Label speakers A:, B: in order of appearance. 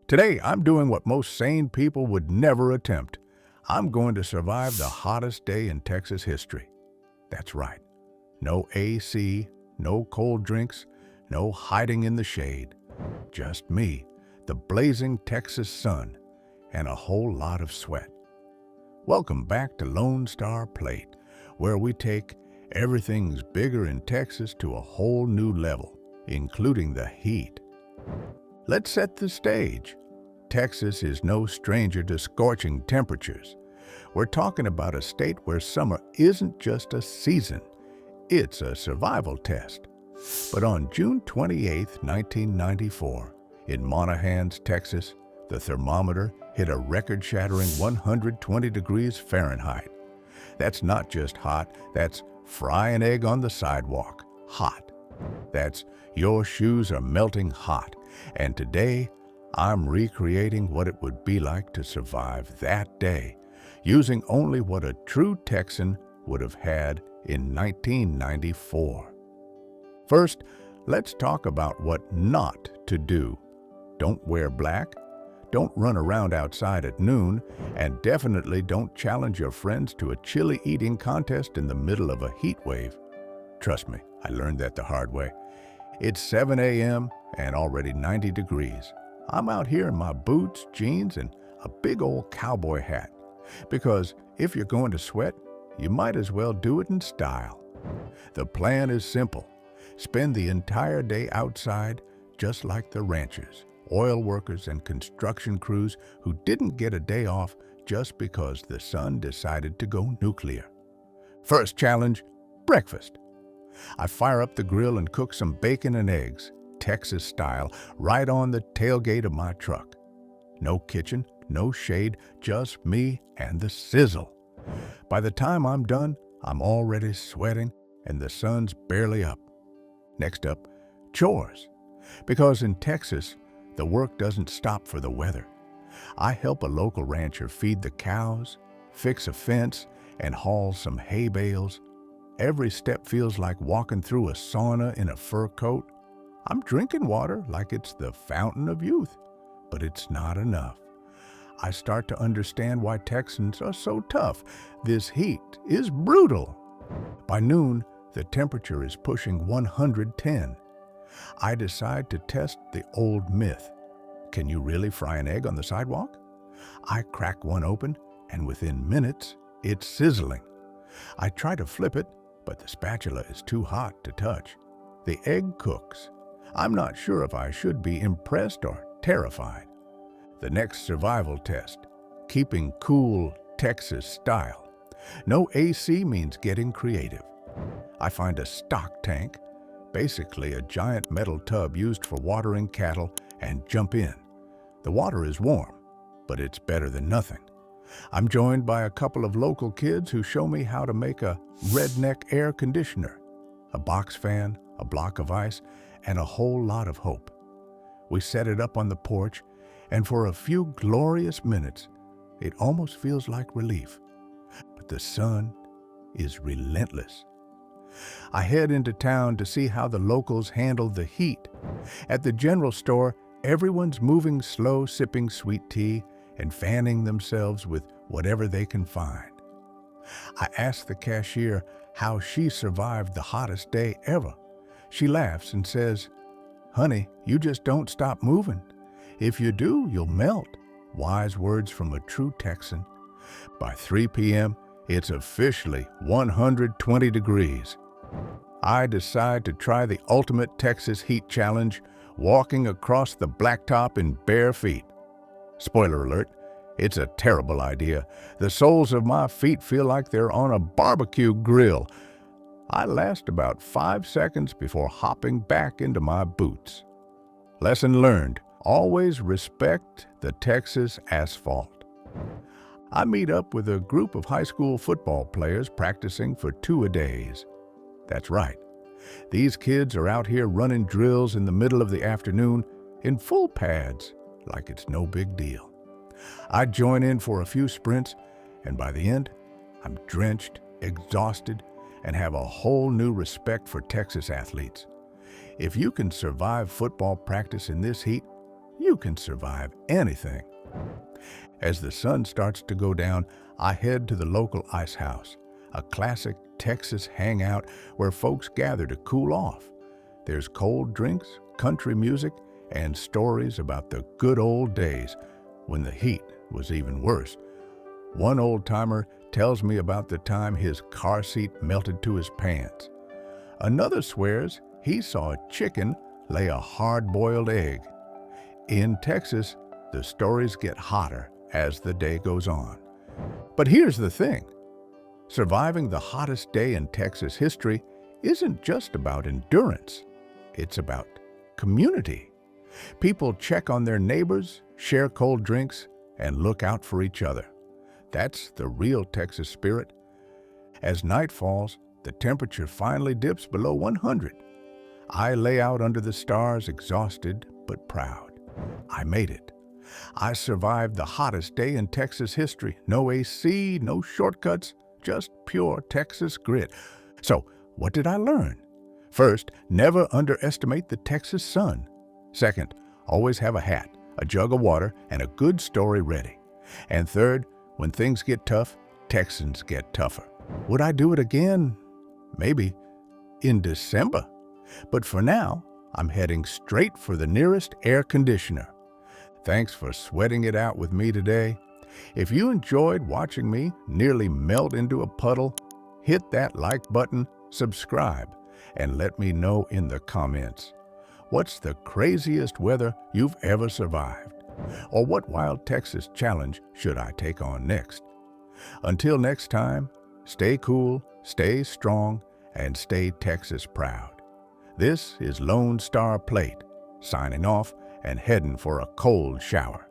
A: Today, I'm doing what most sane people would never attempt. I'm going to survive the hottest day in Texas history. That's right. No AC, no cold drinks, no hiding in the shade. Just me, the blazing Texas sun, and a whole lot of sweat. Welcome back to Lone Star Plate, where we take everything's bigger in Texas to a whole new level, including the heat. Let's set the stage. Texas is no stranger to scorching temperatures. We're talking about a state where summer isn't just a season, it's a survival test. But on June 28, 1994, in Monahans, Texas, the thermometer hit a record-shattering 120 degrees Fahrenheit. That's not just hot, that's fry an egg on the sidewalk, hot. That's your shoes are melting hot. And today, I'm recreating what it would be like to survive that day, using only what a true Texan would have had in 1994. First, let's talk about what not to do. Don't wear black, don't run around outside at noon, and definitely don't challenge your friends to a chili eating contest in the middle of a heat wave. Trust me, I learned that the hard way. It's 7 a.m. and already 90 degrees. I'm out here in my boots, jeans, and a big old cowboy hat. Because if you're going to sweat, you might as well do it in style. The plan is simple. Spend the entire day outside, just like the ranchers, oil workers, and construction crews who didn't get a day off just because the sun decided to go nuclear. First challenge, breakfast. I fire up the grill and cook some bacon and eggs, Texas style, right on the tailgate of my truck. No kitchen, no shade, just me and the sizzle. By the time I'm done, I'm already sweating and the sun's barely up. Next up, chores. Because in Texas, the work doesn't stop for the weather. I help a local rancher feed the cows, fix a fence, and haul some hay bales. Every step feels like walking through a sauna in a fur coat. I'm drinking water like it's the fountain of youth, but it's not enough. I start to understand why Texans are so tough. This heat is brutal. By noon, the temperature is pushing 110. I decide to test the old myth. Can you really fry an egg on the sidewalk? I crack one open, and within minutes, it's sizzling. I try to flip it, but the spatula is too hot to touch. The egg cooks. I'm not sure if I should be impressed or terrified. The next survival test, keeping cool Texas style. No AC means getting creative. I find a stock tank, basically a giant metal tub used for watering cattle, and jump in. The water is warm, but it's better than nothing. I'm joined by a couple of local kids who show me how to make a redneck air conditioner, a box fan, a block of ice, and a whole lot of hope. We set it up on the porch, and for a few glorious minutes, it almost feels like relief. But the sun is relentless. I head into town to see how the locals handle the heat. At the general store, everyone's moving slow, sipping sweet tea, and fanning themselves with whatever they can find. I ask the cashier how she survived the hottest day ever. She laughs and says, "Honey, you just don't stop moving. If you do, you'll melt." Wise words from a true Texan. By 3 p.m., it's officially 120 degrees. I decide to try the ultimate Texas heat challenge, walking across the blacktop in bare feet. Spoiler alert, it's a terrible idea. The soles of my feet feel like they're on a barbecue grill. I last about 5 seconds before hopping back into my boots. Lesson learned, always respect the Texas asphalt. I meet up with a group of high school football players practicing for 2-a-days. That's right. These kids are out here running drills in the middle of the afternoon in full pads, like it's no big deal. I join in for a few sprints, and by the end, I'm drenched, exhausted, and have a whole new respect for Texas athletes. If you can survive football practice in this heat, you can survive anything. As the sun starts to go down, I head to the local ice house, a classic Texas hangout where folks gather to cool off. There's cold drinks, country music, and stories about the good old days when the heat was even worse. One old-timer tells me about the time his car seat melted to his pants. Another swears he saw a chicken lay a hard-boiled egg. In Texas, the stories get hotter as the day goes on. But here's the thing. Surviving the hottest day in Texas history isn't just about endurance. It's about community. People check on their neighbors, share cold drinks, and look out for each other. That's the real Texas spirit. As night falls, the temperature finally dips below 100. I lay out under the stars, exhausted but proud. I made it. I survived the hottest day in Texas history. No AC, no shortcuts, just pure Texas grit. So, what did I learn? First, never underestimate the Texas sun. Second, always have a hat, a jug of water, and a good story ready. And third, when things get tough, Texans get tougher. Would I do it again? Maybe. In December. But for now, I'm heading straight for the nearest air conditioner. Thanks for sweating it out with me today. If you enjoyed watching me nearly melt into a puddle, hit that like button, subscribe, and let me know in the comments. What's the craziest weather you've ever survived? Or what wild Texas challenge should I take on next? Until next time, stay cool, stay strong, and stay Texas proud. This is Lone Star Plate, signing off and heading for a cold shower.